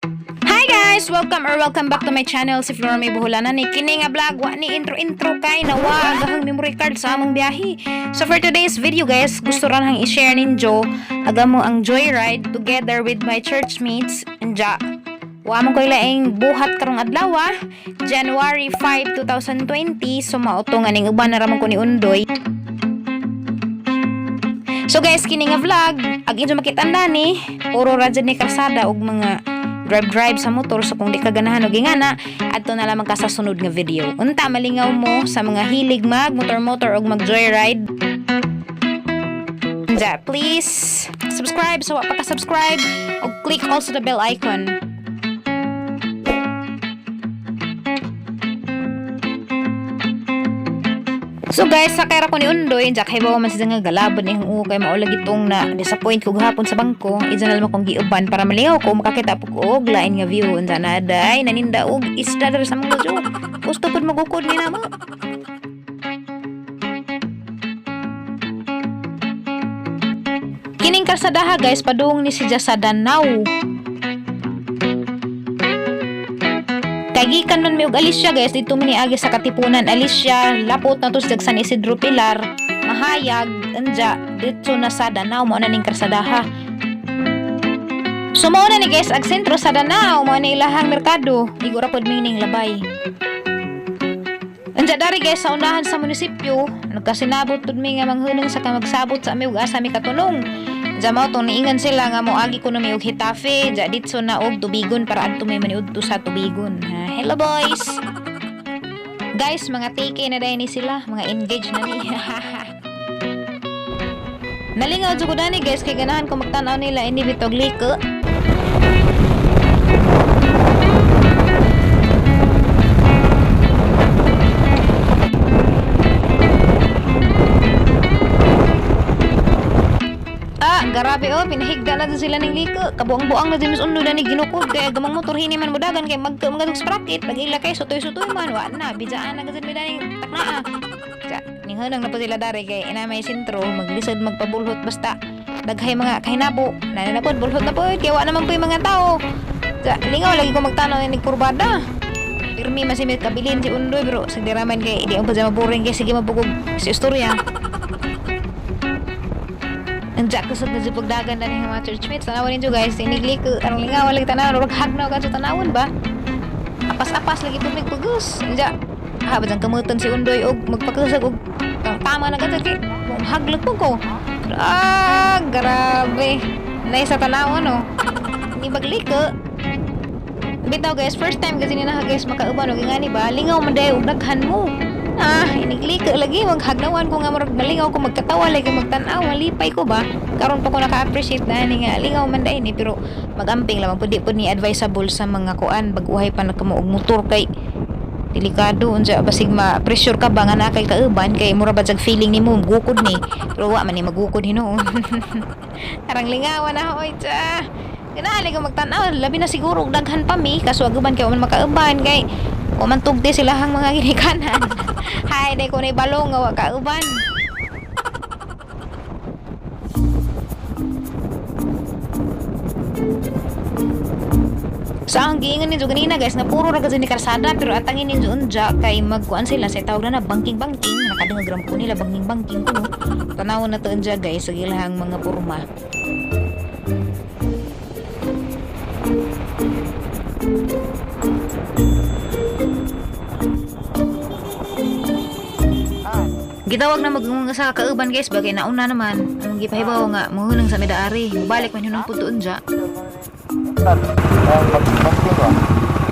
Hi guys! Welcome back to my channel, si Florame Boholana. Ni kini nga vlog wa ni intro kay nawag ang memory card sa among biyahe. So for today's video guys, gusto ran hang i-share ninyo aga mo ang joyride together with my churchmates. Anja wa mo koy laing buhat karong adlaw, January 5, 2020. So mauto nga ning uban na ramon ko ni Undoy. So guys, kini nga vlog ag inyo makita-anda ni puro ra jud ni kalsada og mga drive sa motor. So kung di ka ganahan og ingana, adto na lamang ka sa sunod nga video. Unta malingaw mo sa mga hilig mag motor og mag joyride. Please subscribe so wa pa ka subscribe og click also the bell icon. So guys, sakay ra ko ni Undoy, kay bawa man siya nga galabon ni hung kay maulag itong na disappoint ko gahapon sa bangko. Iza na lang kong giuban para malingaw ko makakita po og lain nga view. Unsa na day naninda og isda sa mga jo. Gusto pud magukod ni namo. Kining kalsadaha guys, padung ni siya sa Hagnaw. Kagikan man mi og Alicia guys, dito mi niagi sa Katipunan Alicia, lapot na to sa San Isidro Pilar, mahayag anja dito na sa Hagnaw mo na ning kalsadaha. So mao na ni guys ag sentro sa Hagnaw, mo ni ilahang merkado, igura pod mining labay. Anja dari guys sa unahan sa munisipyo, nagkasinabot pod mi nga manghunong sa kamagsabot sa mi ug asa mi katunong. Jamaw tong niingan sila nga mo agi ko na may og Hitafe, ja ditso na og tubigon para adto may maniudto sa tubigon. Hello boys. Guys, mga take na dai ni sila, mga engage na ni. Nalingaw jud ko dani guys kay ganahan ko magtan-aw nila ini bitog liko. Grabe pinahigda na sila ning liko. Kabuang-buang na din undo na ni ginukod kay gamang motor hini man mudagan kay magkadug sprocket lagila kay sutoy-sutoy man wa na bijaan na gazid mi daning taknaa. Ja ning hanang na po sila dari kay ina may sentro maglisod magpabulhot basta daghay mga kahinabo na pod bulhot na po kay wa naman po yung mga tao. Ja lingaw lagi ko magtanaw ni kurbada. Pirmi man si kabilin si Undoy bro sa diraman kay di ang pa maboring kay sige mabugog si istorya. Anjak kusog na si pagdagan na ni mga churchmates. Tanawan ninyo guys, inigli ko anong lingaw lagi tanawan og Hagnaw Kaajo tanawon ba? Apas-apas lagi pud mig pugus. Anjak ha badang kamuton si Undoy og magpakusog og tama na gad kay haglog po ko. Grabe. Nay sa tanawon no. Ni bagliko. Bitaw guys, first time kasi nina guys makauban og ingani ba? Lingaw man day og daghan mo. Inigliko lagi maghagnawan ko nga murag malingaw ko magkatawa lagi magtan-aw malipay ko ba karon pa ko naka-appreciate na ni nga lingaw man dai ni pero magamping lamang pud ni advisable sa mga kuan bag-uhay pa nagkamo og motor kay delikado unsa basig ma-pressure ka ba nga na kay kauban kay mura ba jag feeling nimo gukod ni pero wa man ni magukod hinuon. Arang lingawan na hoy cha ganahan ko magtan-aw labi na siguro og daghan pa mi kaso aguban kay man makauban kay o man tugdi sila hang mga ginikanan. Hay day ko na balong nga wa kauban. Sa ang giingon ninyo ganina guys na puro ra ni karsada pero atangin ninyo unja kay magkuan sila sa tawag na banking nakadungag ram ko nila banking kuno. Tanawon na to unja guys sa ilahang mga porma. Gitawag na magunga sa kauban guys bagay nauna naman ang gipahibaw nga mohunong sa medaari mubalik man hunong putuon dya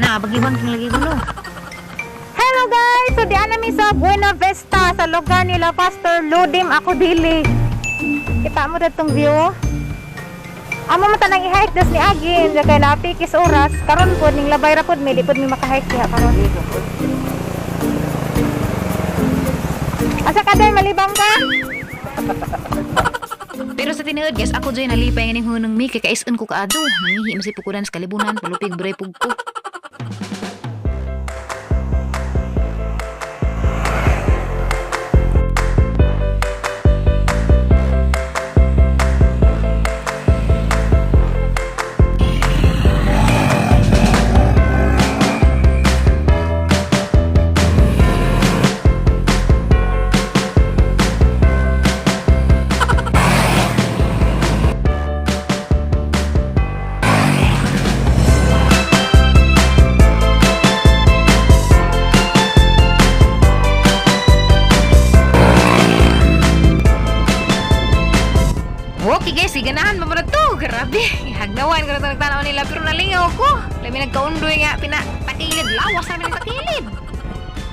na bagi-banking lagi gulo. Hello guys, so diyan namin sa Buena Vista sa lugar nila Pastor Ludim ako dili. Kita mo datong view. Amo mata nang i-hike das ni Agin kay napikis oras karon pod ning labay ra pod mili pod mi maka-hike diha karon. Asa ka din malibang ka? Pero sa tinuod guys, ako dyan nalipay nga ning hunong mi kay kaisan ko kaadto. Nangihi masi pukudan sa kalibunan, palupig bray pugpo. si ganahan ba mo na to? Grabe. Hagnawan ko na ito nagtanaw nila pero nalingaw ko. Lami nagkaundoy nga pinatakilid. Lawas namin takilid.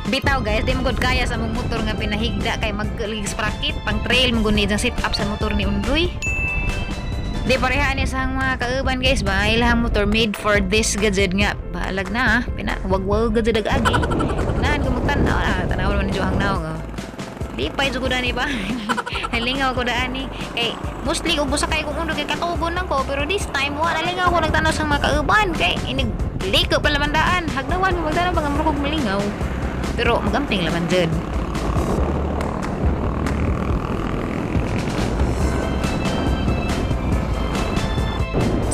Bitaw guys, di mo gud kaya sa mong motor nga pinahigda kay mag-lig sprocket pang trail mo gunid ang sit up sa motor ni Undoy. Di pareha niya sa mga kauban guys ba, ilang motor made for this gadget nga. Bahalag na wag gadget agi. Naan ko magtanaw tanaw naman ni Hagnaw nga. Di pa ito ko dani ba? Nalingaw ko dani. Kay mostly kung busa kay kung undo kay katugon lang ko pero this time wala nalingaw ko nagtanaw sa mga kauban kay inig liko pa lamandaan. Hagnawan mo magtanaw bang amro kog malingaw. Pero magamping laman dyan.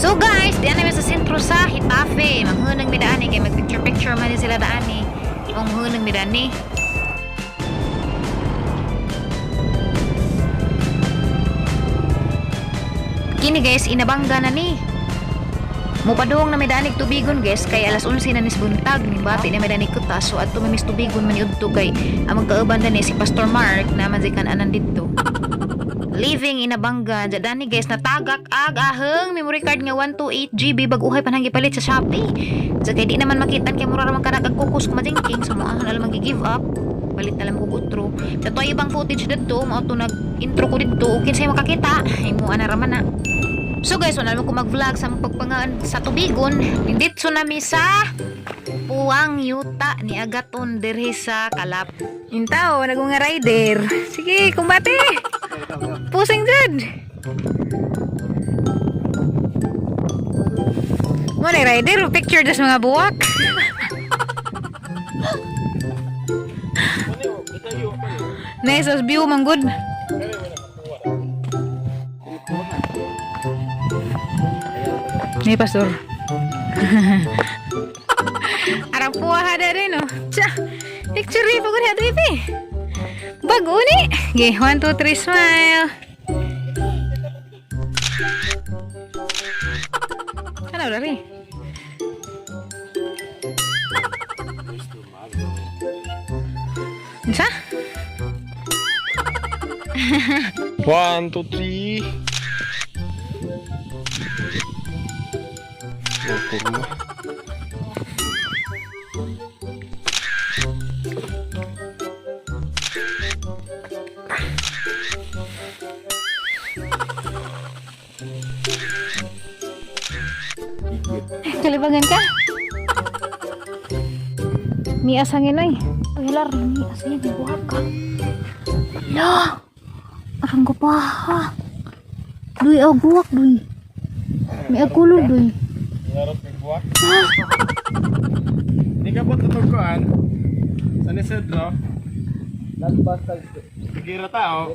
So guys, diyan namin sa sentro sa Hitafe. Manghunang midani kay mag-picture man din sila daani. Kung hunang midani. Kini guys, inabangga na ni. Mupadong na may danig tubigon guys kay alas 11 na nis buntag ni bati na may danig kutas so adto may mis tubigon man yudto kay among kauban ni si Pastor Mark na man si kan-anan didto. Living in Abanga dani guys natagak aheng memory card nga 128 GB bag-uhay panang gipalit sa Shopee. So kay di naman makitan kay mura ra man kanag kukus kumajingking so moahon alam gi-give up. Palit na lang ko utro. Sa to ibang footage didto mao to nag-intro ko didto ukin say makakita. Imo ana ra man na. So guys, wala naman ko mag-vlog sa pagpangaan sa tubigon. Nindit tsunami sa Puang Yuta ni Agaton dirhi sa Kalap. Intaw, nagong rider. Sige, kumbate. Pusing dyan. Muna rider, picture das mga buwak. Nice as view, manggod. Nih pastor. Arang puah ada rin no. Cah, picture rin pagod hado ipi. Bago ni. Okay, 1, 2, 3 smile. Ano udah rin? Bisa? 1, 2, 3. Kurma. Kalibangan ka? Mi asangin ay. Hilar, mi asangin buhat ka. Lah. Arang ko pa ha. Duy buwak duy. Mi agulog duy. Larot ng buwak. Hindi ka po tutuguan. Sa Nisedro. Nagbasta. Sigira tao.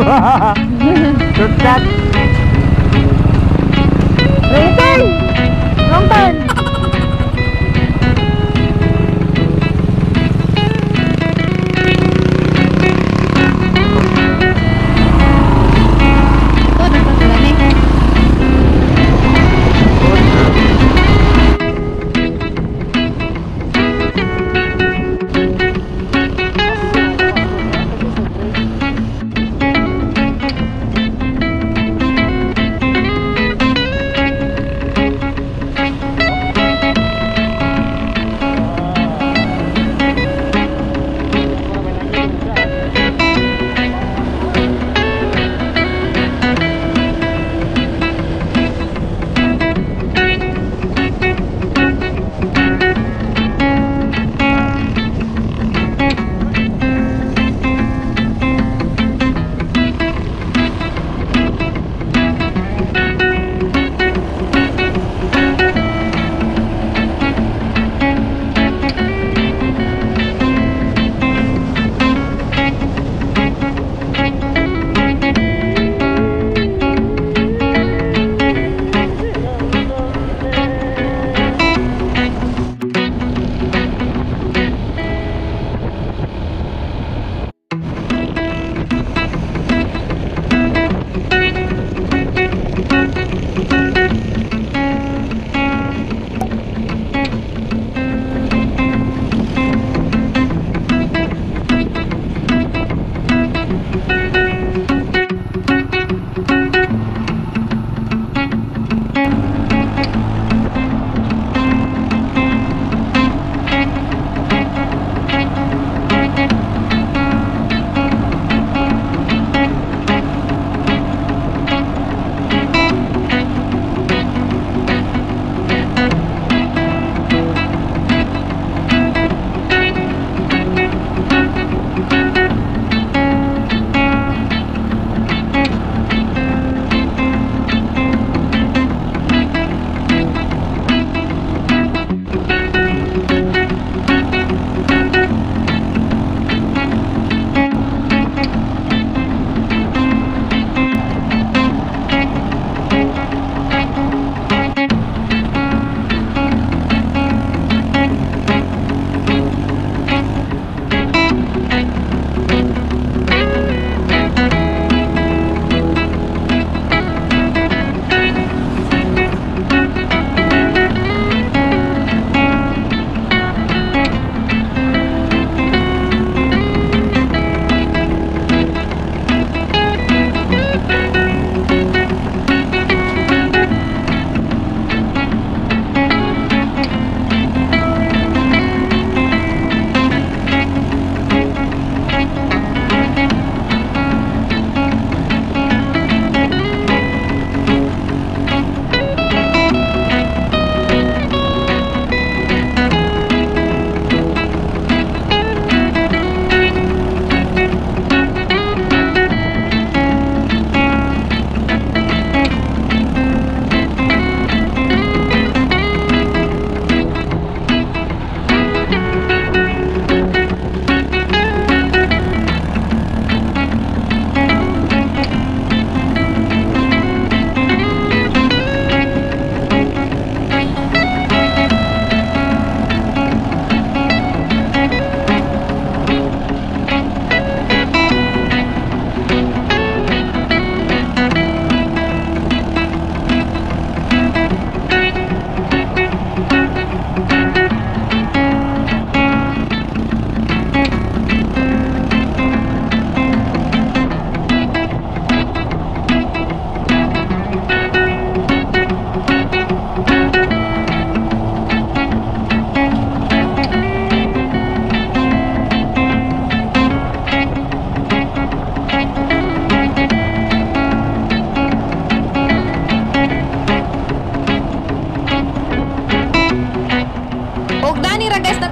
Shoot that. Ready, turn! Wrong turn! Oh, dapat sila ni.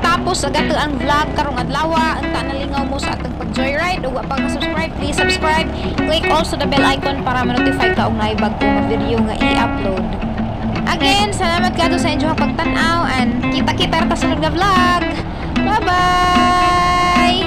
Tapos agato ang vlog karong adlaw, anta nalingaw mo sa atong pag-joyride. Ug wa pa ka-subscribe, please subscribe. Click also the bell icon para ma-notify ka og naibag ko nga video nga i-upload. Again, salamat kadto sa inyong pagtan-aw and kita-kita ta sa sunod nga vlog. Bye-bye.